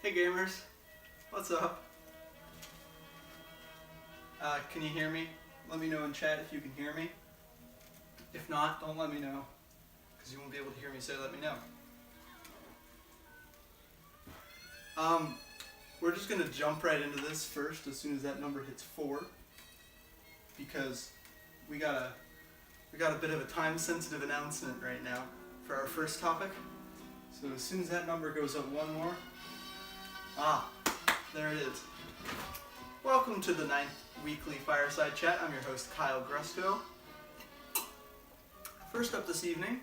Hey gamers, what's up? Can you hear me? Let me know in chat if you can hear me. If not, don't let me know, because you won't be able to hear me, so let me know. We're just gonna jump right into this first as soon as that number hits 4, because we got a bit of a time-sensitive announcement right now for our first topic. So as soon as that number goes up one more, there it is. Welcome to the 9th weekly Fireside Chat. I'm your host, Kyle Grusko. First up this evening,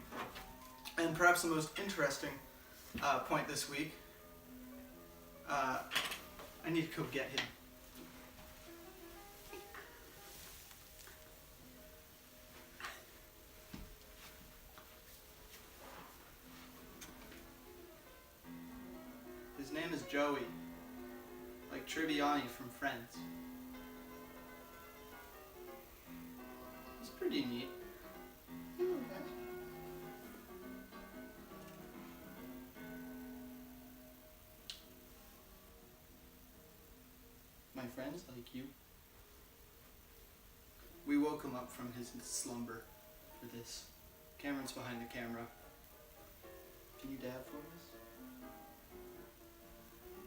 and perhaps the most interesting point this week, I need to go get him. His name is Joey, like Triviani from Friends. He's pretty neat. My friends like you. We woke him up from his slumber for this. Cameron's behind the camera. Can you dab for us?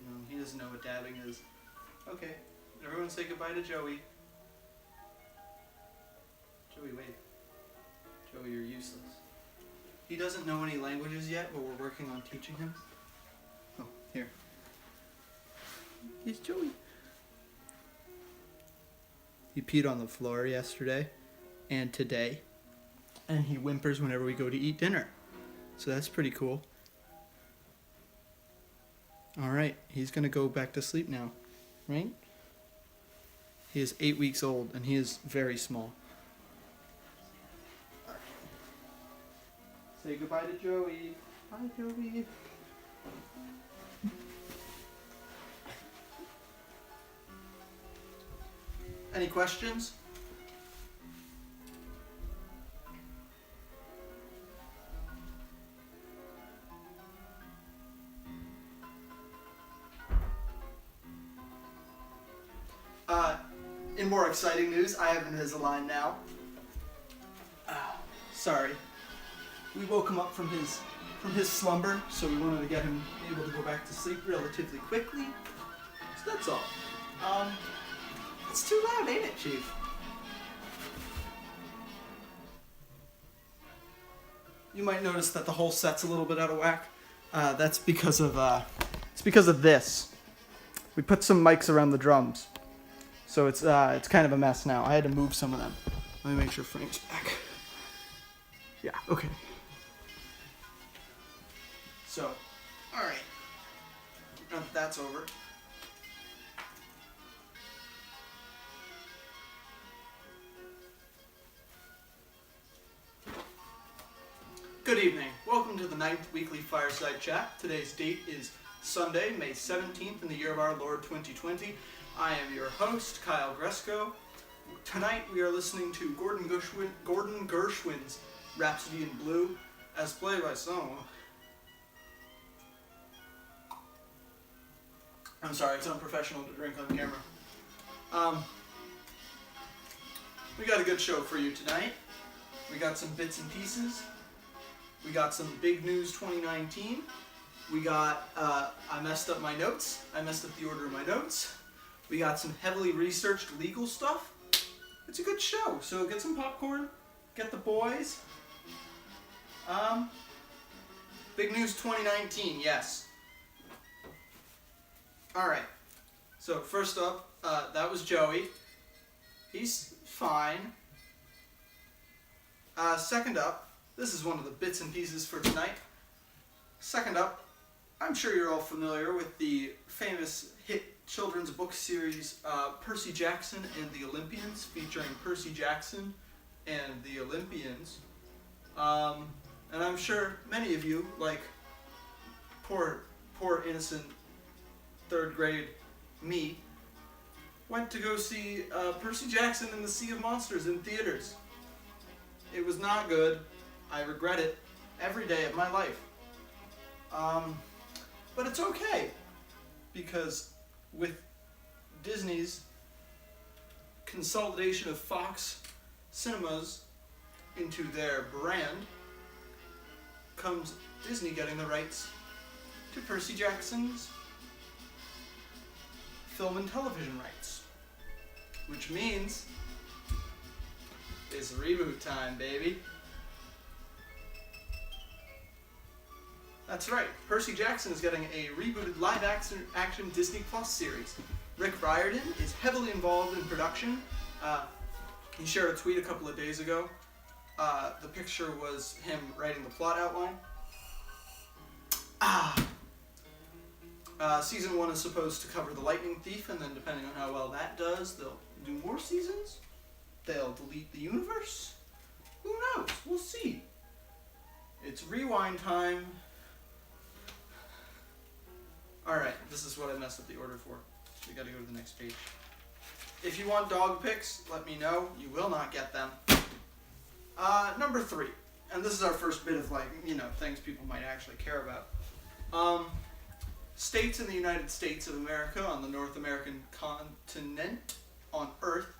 No, he doesn't know what dabbing is. Okay, everyone say goodbye to Joey. Joey, wait. Joey, you're useless. He doesn't know any languages yet, but we're working on teaching him. Oh, here. Here's Joey. He peed on the floor yesterday and today, and he whimpers whenever we go to eat dinner. So that's pretty cool. Alright, he's gonna go back to sleep now, right? He is 8 weeks old, and he is very small. Right. Say goodbye to Joey. Hi, Joey. Any questions? In more exciting news, I have Invisalign now. Sorry. We woke him up from his slumber, so we wanted to get him able to go back to sleep relatively quickly. So that's all. It's too loud, ain't it, Chief? You might notice that the whole set's a little bit out of whack. That's because of this. We put some mics around the drums, so it's kind of a mess now. I had to move some of them. Let me make sure Frank's back. Yeah, okay. So, all right. Now that that's over. Good evening. Welcome to the 9th weekly Fireside Chat. Today's date is Sunday, May 17th in the year of our Lord 2020. I am your host, Kyle Grusko. Tonight we are listening to Gordon Gershwin's Rhapsody in Blue, as played by someone. I'm sorry, it's unprofessional to drink on camera. We got a good show for you tonight. We got some bits and pieces. We got some big news 2019. We got, I messed up my notes. I messed up the order of my notes. We got some heavily researched legal stuff. It's a good show, so get some popcorn, get the boys. Big news 2019, yes. Alright, so first up, that was Joey. He's fine. Second up, this is one of the bits and pieces for tonight. Second up, I'm sure you're all familiar with the famous hit children's book series Percy Jackson and the Olympians, featuring Percy Jackson and the Olympians. And I'm sure many of you, like poor innocent 3rd grade me, went to go see Percy Jackson and the Sea of Monsters in theaters. It was not good. I regret it every day of my life. But it's okay. because with Disney's consolidation of Fox Cinemas into their brand comes Disney getting the rights to Percy Jackson's film and television rights. Which means it's reboot time, baby. That's right, Percy Jackson is getting a rebooted live-action Disney Plus series. Rick Riordan is heavily involved in production. He shared a tweet a couple of days ago. The picture was him writing the plot outline. Season 1 is supposed to cover the Lightning Thief, and then depending on how well that does, they'll do more seasons. They'll delete the universe. Who knows? We'll see. It's rewind time. Alright, this is what I messed up the order for. We gotta go to the next page. If you want dog pics, let me know. You will not get them. Number 3. And this is our first bit of, things people might actually care about. States in the United States of America, on the North American continent, on Earth,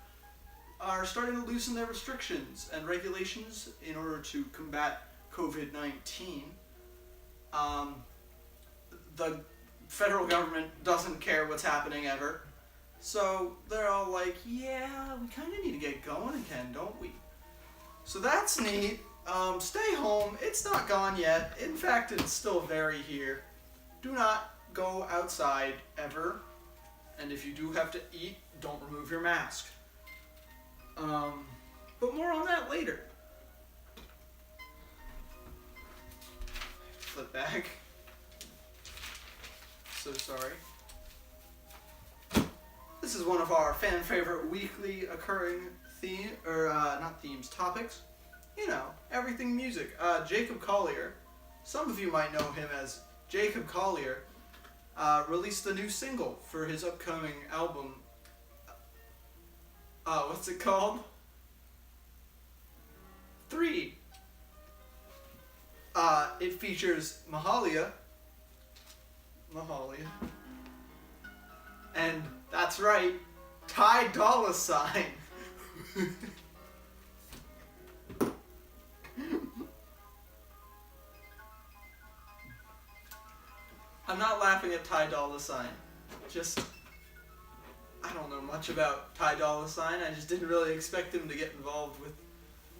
are starting to loosen their restrictions and regulations in order to combat COVID-19. The federal government doesn't care what's happening ever. So they're all like, yeah, we kind of need to get going again, don't we? So that's neat. Stay home. It's not gone yet. In fact, it's still very here. Do not go outside ever. And if you do have to eat, don't remove your mask. But more on that later. Flip back. So sorry. This is one of our fan favorite weekly occurring topics. You know, everything music. Jacob Collier, some of you might know him as Jacob Collier, released a new single for his upcoming album. What's it called? 3. It features Mahalia. And that's right, Ty Dolla $ign. I'm not laughing at Ty Dolla $ign. I don't know much about Ty Dolla $ign. I just didn't really expect him to get involved with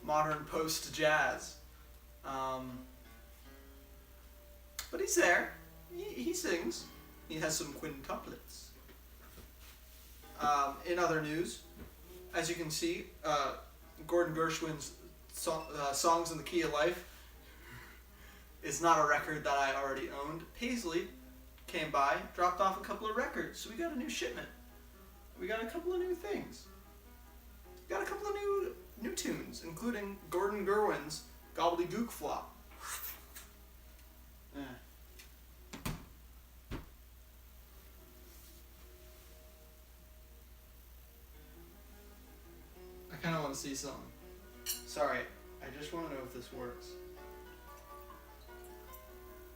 modern post-jazz. But he's there. He sings. He has some quintuplets. In other news, as you can see, Gordon Gershwin's Songs in the Key of Life is not a record that I already owned. Paisley came by, dropped off a couple of records, so we got a new shipment. We got a couple of new things. We got a couple of new tunes, including Gordon Gerwin's Gobbledygook Flop. I kind of want to see something. Sorry, I just want to know if this works.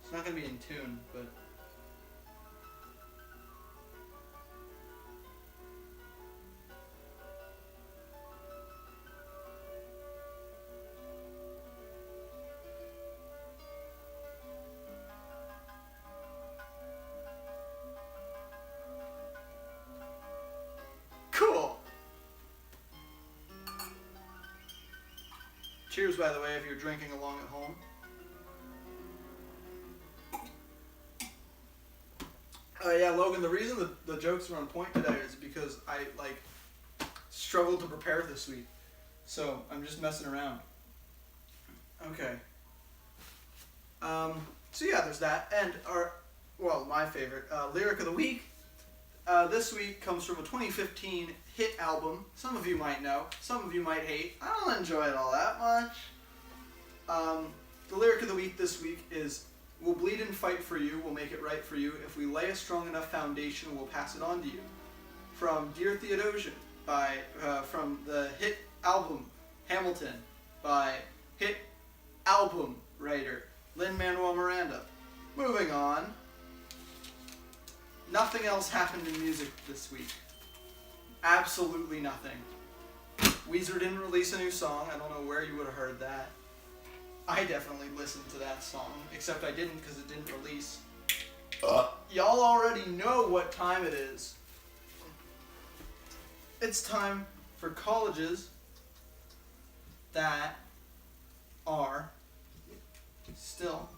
It's not going to be in tune, but... Cool! Cheers, by the way, if you're drinking along at home. Yeah, Logan, the reason the jokes are on point today is because I, struggled to prepare this week. So, I'm just messing around. Okay. So yeah, there's that. And my favorite, Lyric of the Week. This week comes from a 2015 hit album. Some of you might know, some of you might hate. I don't enjoy it all that much. The lyric of the week this week is, "We'll bleed and fight for you, we'll make it right for you. If we lay a strong enough foundation, we'll pass it on to you." From Dear Theodosia, from the hit album Hamilton, by hit album writer Lin-Manuel Miranda. Moving on. Nothing else happened in music this week. Absolutely nothing. Weezer didn't release a new song. I don't know where you would have heard that. I definitely listened to that song, except I didn't because it didn't release. Y'all already know what time it is. It's time for colleges that are still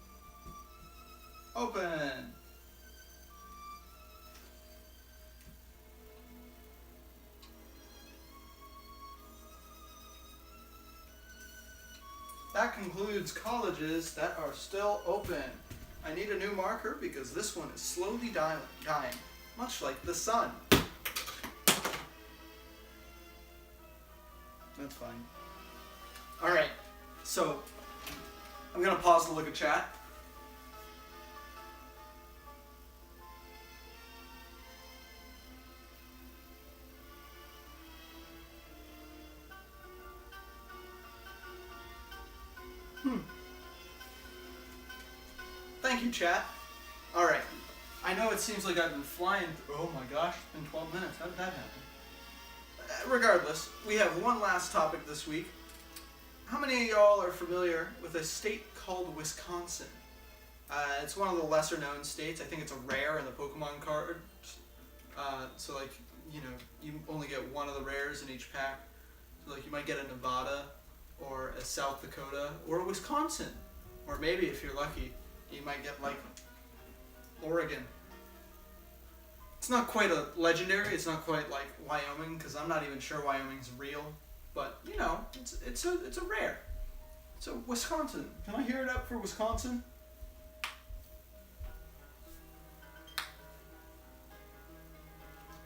open. That concludes colleges that are still open. I need a new marker because this one is slowly dying, much like the sun. That's fine. Alright, so I'm going to pause to look at chat. Thank you, chat. Alright. I know it seems like I've been flying. Oh my gosh, it's been 12 minutes. How did that happen? Regardless, we have one last topic this week. How many of y'all are familiar with a state called Wisconsin? It's one of the lesser known states. I think it's a rare in the Pokemon cards. So like, you know, you only get one of the rares in each pack. So like you might get a Nevada or a South Dakota or a Wisconsin. Or maybe if you're lucky, you might get like Oregon. It's not quite a legendary, it's not quite like Wyoming, because I'm not even sure Wyoming's real. But, you know, it's a rare. So, Wisconsin. Can I hear it up for Wisconsin?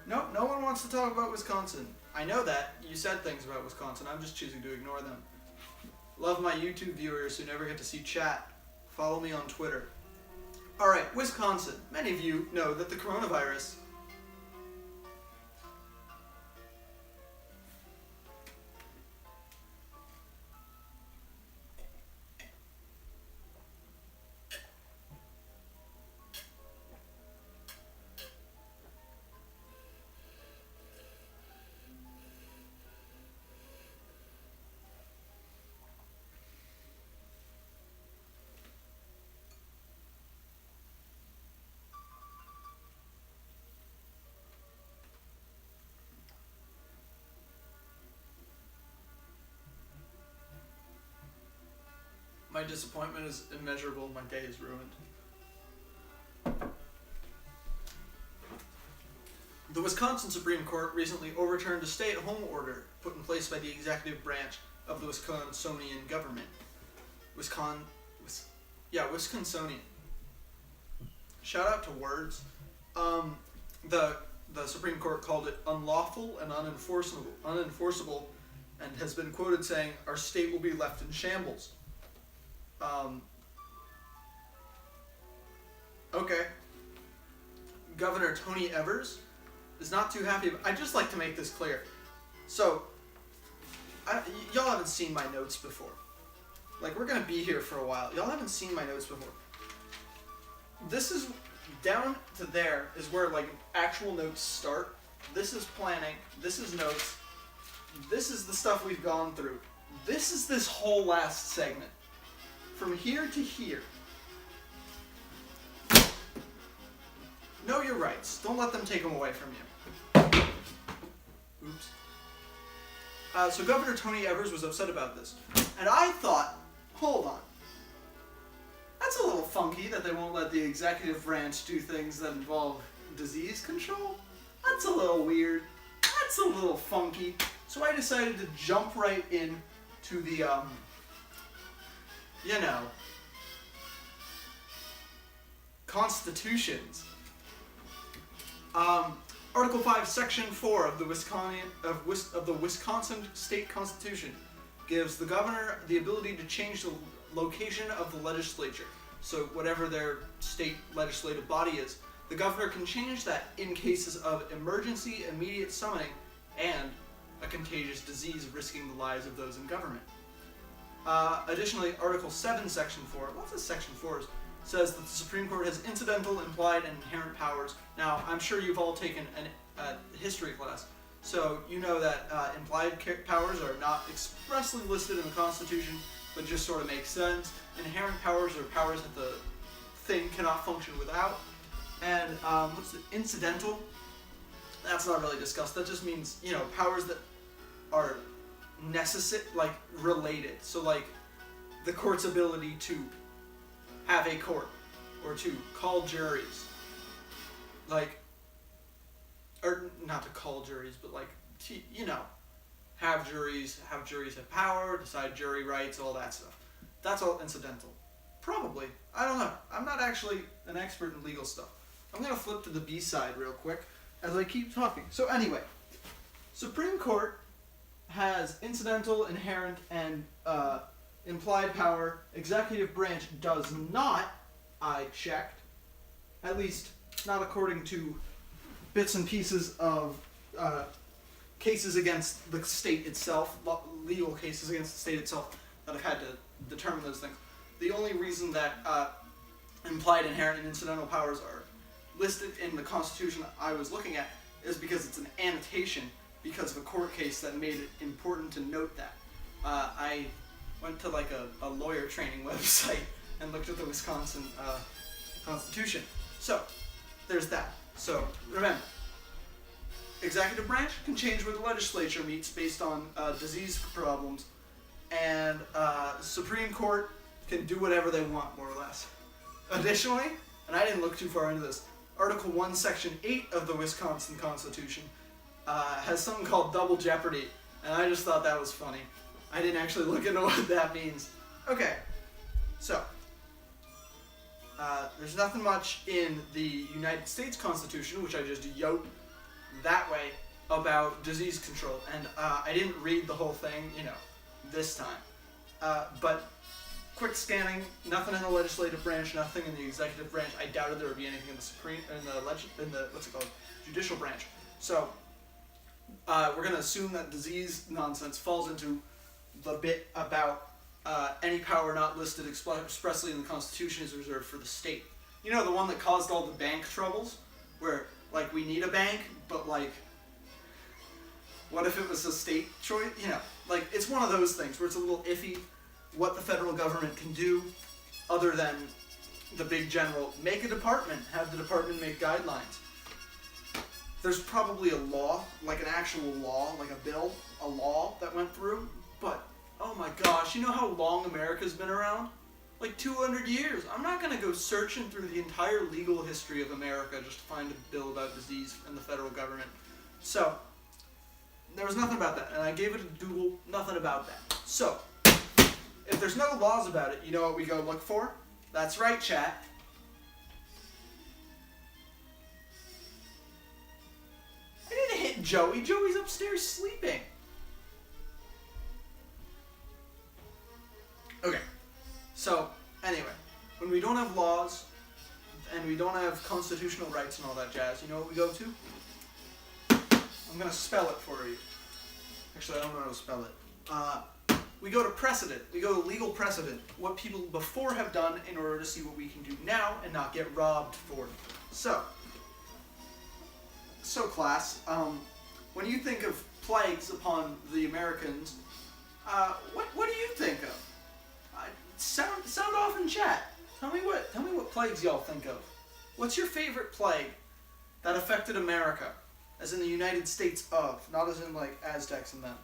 Nope, no one wants to talk about Wisconsin. I know that. You said things about Wisconsin. I'm just choosing to ignore them. Love my YouTube viewers who never get to see chat. Follow me on Twitter. Alright, Wisconsin. Many of you know that the coronavirus My disappointment is immeasurable. My day is ruined. The Wisconsin Supreme Court recently overturned a stay-at-home order put in place by the executive branch of the Wisconsinian government. Wisconsinian. Shout out to words. The Supreme Court called it unlawful and unenforceable, and has been quoted saying, "Our state will be left in shambles." Okay. Governor Tony Evers is not too happy. I'd just like to make this clear. So, y'all haven't seen my notes before. Like, we're going to be here for a while. Y'all haven't seen my notes before. This is, down to there is where, like, actual notes start. This is planning. This is notes. This is the stuff we've gone through. This is this whole last segment. From here to here. Know your rights. Don't let them take them away from you. Oops. So Governor Tony Evers was upset about this. And I thought, hold on. That's a little funky that they won't let the executive branch do things that involve disease control. That's a little weird. That's a little funky. So I decided to jump right in to the, you know, constitutions. Article 5, Section 4 of the Wisconsin State Constitution gives the governor the ability to change the location of the legislature. So whatever their state legislative body is, the governor can change that in cases of emergency, immediate summoning, and a contagious disease risking the lives of those in government. Additionally, Article 7, Section 4, lots of Section 4s, says that the Supreme Court has incidental, implied, and inherent powers. Now, I'm sure you've all taken a history class, so you know that implied powers are not expressly listed in the Constitution, but just sort of make sense. Inherent powers are powers that the thing cannot function without. And what's the incidental? That's not really discussed. That just means, powers that are necessary, like related. So like the court's ability to have a court or to call juries. Like, or not to call juries, but like, have juries have power, decide jury rights, all that stuff. That's all incidental. Probably. I don't know. I'm not actually an expert in legal stuff. I'm going to flip to the B side real quick as I keep talking. So anyway, Supreme Court has incidental, inherent, and implied power. Executive branch does not. I checked. At least, not according to bits and pieces of cases against the state itself, legal cases against the state itself that have had to determine those things. The only reason that implied, inherent, and incidental powers are listed in the Constitution I was looking at is because it's an annotation because of a court case that made it important to note that. I went to like a lawyer training website and looked at the Wisconsin Constitution. So, there's that. So, remember, executive branch can change where the legislature meets based on disease problems, and Supreme Court can do whatever they want, more or less. Additionally, and I didn't look too far into this, Article 1, Section 8 of the Wisconsin Constitution has something called double jeopardy, and I just thought that was funny. I didn't actually look into what that means. Okay, so, there's nothing much in the United States Constitution, which I just yoked that way, about disease control, and I didn't read the whole thing, this time. But quick scanning, nothing in the legislative branch, nothing in the executive branch. I doubted there would be anything in the judicial branch. So we're gonna assume that disease nonsense falls into the bit about any power not listed expressly in the Constitution is reserved for the state. The one that caused all the bank troubles, where like we need a bank, but like, what if it was a state choice? Like it's one of those things where it's a little iffy what the federal government can do other than the big general. Make a department, have the department make guidelines. There's probably a law, like an actual law, like a law that went through, but oh my gosh, you know how long America's been around? Like 200 years. I'm not going to go searching through the entire legal history of America just to find a bill about disease in the federal government. So, there was nothing about that, and I gave it a Google, nothing about that. So, if there's no laws about it, you know what we go look for? That's right, chat. I didn't hit Joey. Joey's upstairs sleeping. Okay. So, anyway, when we don't have laws, and we don't have constitutional rights and all that jazz, you know what we go to? I'm going to spell it for you. Actually, I don't know how to spell it. We go to precedent. We go to legal precedent. What people before have done in order to see what we can do now and not get robbed for it. So class, when you think of plagues upon the Americans, what do you think of? Sound off in chat. Tell me what plagues y'all think of. What's your favorite plague that affected America, as in the United States of, not as in like Aztecs and them?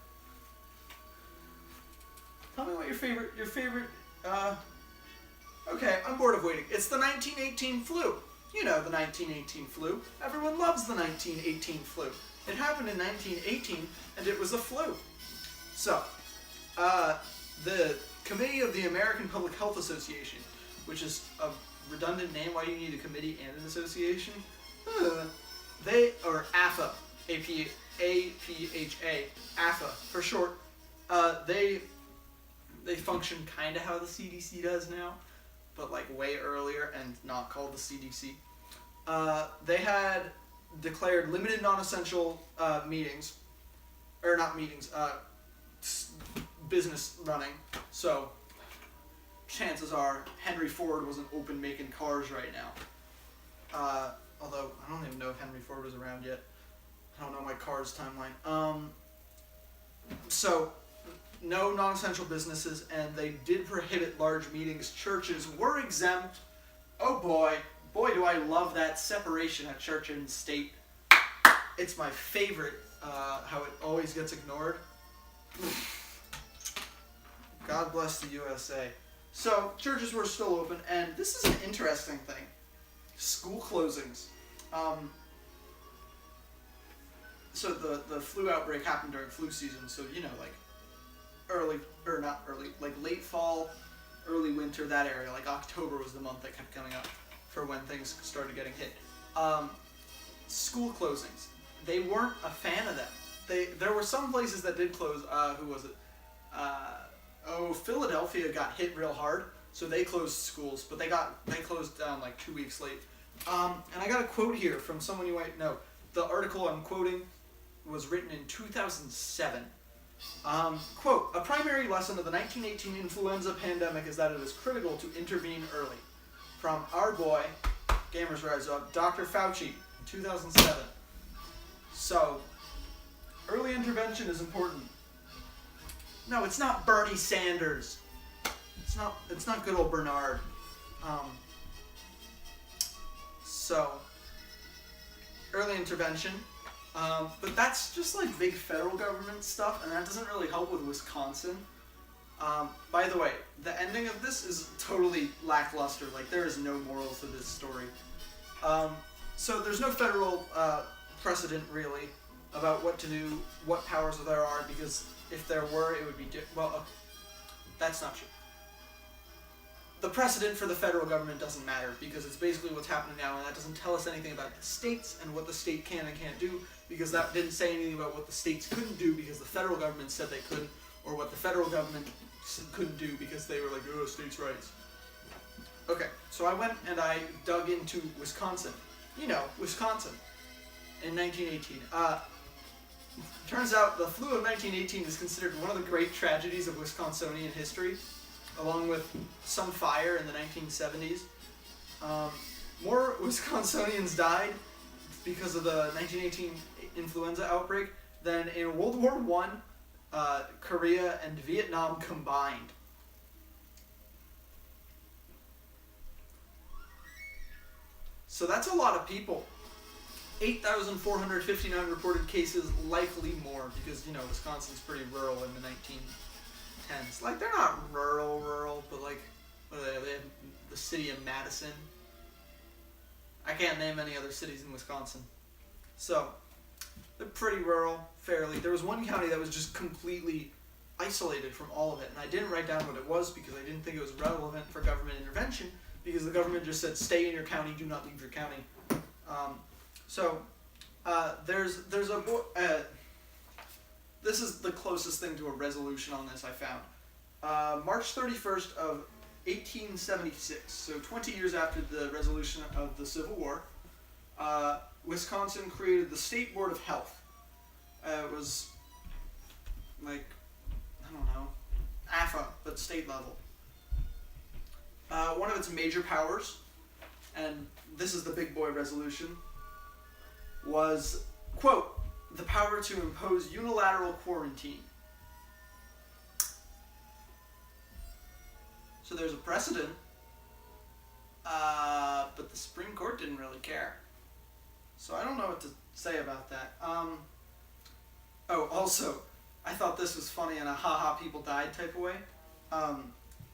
Tell me what your favorite. Okay, I'm bored of waiting. It's the 1918 flu. You know the 1918 flu. Everyone loves the 1918 flu. It happened in 1918, and it was a flu. So, the Committee of the American Public Health Association, which is a redundant name. Why do you need a committee and an association? They, or APHA, A-P-H-A, APHA for short, they function kind of how the CDC does now, but like way earlier and not called the CDC. They had declared limited non-essential meetings, or not meetings, business running. So chances are Henry Ford wasn't open making cars right now. Although, I don't even know if Henry Ford was around yet. I don't know my Cars timeline. So, no non-essential businesses, and they did prohibit large meetings. Churches were exempt. Oh boy. Boy, do I love that separation of church and state. It's my favorite, how it always gets ignored. God bless the USA. So, churches were still open, and this is an interesting thing. School closings. So the flu outbreak happened during flu season, so, you know, like, late fall, early winter, that area. Like, October was the month that kept coming up for when things started getting hit. School closings. They weren't a fan of them. There were some places that did close. Who was it? Philadelphia got hit real hard, so they closed schools, but they closed down like 2 weeks late. And I got a quote here from someone you might know. The article I'm quoting was written in 2007. Quote, a primary lesson of the 1918 influenza pandemic is that it is critical to intervene early. From our boy, Gamers Rise Up, Dr. Fauci, 2007. So, early intervention is important. No, it's not Bernie Sanders. It's not good old Bernard. So, early intervention. But that's just like big federal government stuff, and that doesn't really help with Wisconsin. By the way, the ending of this is totally lackluster. Like, there is no moral to this story. So there's no federal precedent, really, about what to do, what powers there are, because if there were, it would be that's not true. The precedent for the federal government doesn't matter, because it's basically what's happening now, and that doesn't tell us anything about the states and what the state can and can't do, because that didn't say anything about what the states couldn't do because the federal government said they couldn't, or what the federal government couldn't do because they were like, oh, states' rights. Okay, so I went and I dug into Wisconsin. You know, Wisconsin in 1918. Turns out the flu of 1918 is considered one of the great tragedies of Wisconsinian history, along with some fire in the 1970s. More Wisconsinians died because of the 1918 influenza outbreak than in World War I, Korea, and Vietnam combined. So that's a lot of people. 8,459 reported cases, likely more, because, you know, Wisconsin's pretty rural in the 1910s. Like, they're not rural, but like, what are they? They have the city of Madison. I can't name any other cities in Wisconsin. So, they're pretty rural, fairly. There was one county that was just completely isolated from all of it, and I didn't write down what it was because I didn't think it was relevant for government intervention, because the government just said, stay in your county, do not leave your county. There's a this is the closest thing to a resolution on this I found. March 31st of 1876, so 20 years after the resolution of the Civil War, Wisconsin created the State Board of Health. It was like, I don't know, AFA, but state level. One of its major powers, and this is the big boy resolution, was, quote, the power to impose unilateral quarantine. So there's a precedent, but the Supreme Court didn't really care. So I don't know what to say about that. Also, I thought this was funny in a haha people died type of way.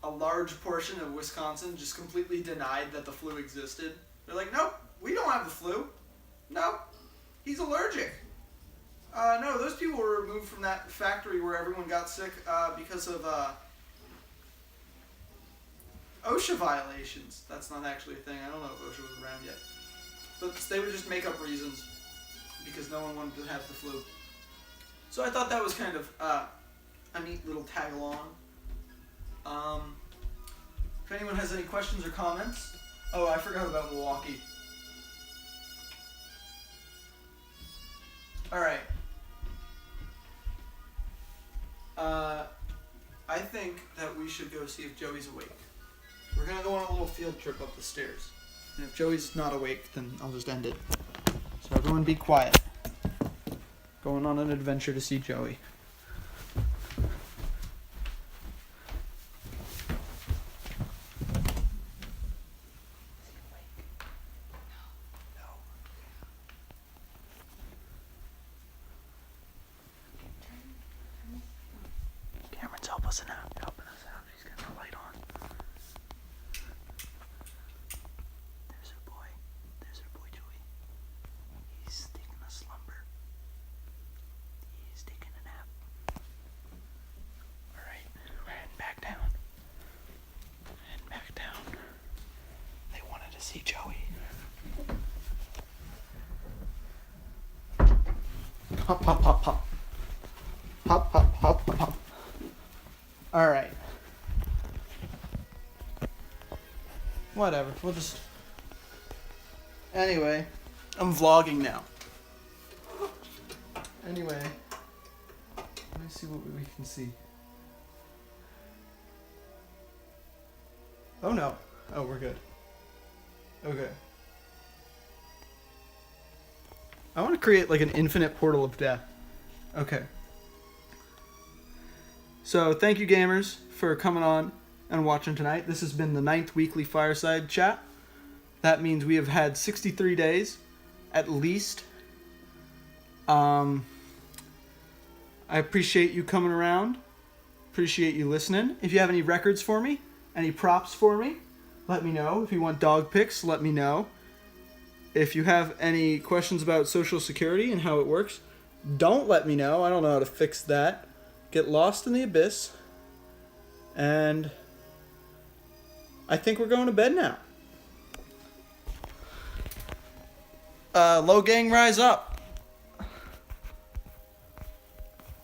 A large portion of Wisconsin just completely denied that the flu existed. They're like, nope, we don't have the flu. Nope, he's allergic. No, those people were removed from that factory where everyone got sick because of OSHA violations. That's not actually a thing. I don't know if OSHA was around yet. But they would just make up reasons because no one wanted to have the flu. So I thought that was kind of a neat little tag-along. If anyone has any questions or comments... Oh, I forgot about Milwaukee. Alright. I think that we should go see if Joey's awake. We're gonna go on a little field trip up the stairs. And if Joey's not awake, then I'll just end it. So everyone be quiet. Going on an adventure to see Joey. Cameron's helping us out. She's got the light on. There's her boy Joey. He's taking a slumber. He's taking a nap. Alright, we're heading back down. They wanted to see Joey. Hop, hop, hop, hop. Hop, hop, hop, hop, hop. Alright. Whatever. We'll just... Anyway. I'm vlogging now. Anyway. Let me see what we can see. Oh no. Oh, we're good. Okay. I want to create like an infinite portal of death. Okay. So, thank you gamers for coming on and watching tonight. This has been the 9th weekly Fireside Chat. That means we have had 63 days, at least. I appreciate you coming around. Appreciate you listening. If you have any records for me, any props for me, let me know. If you want dog pics, let me know. If you have any questions about Social Security and how it works, don't let me know. I don't know how to fix that. Get lost in the abyss. And I think we're going to bed now. Low gang, rise up.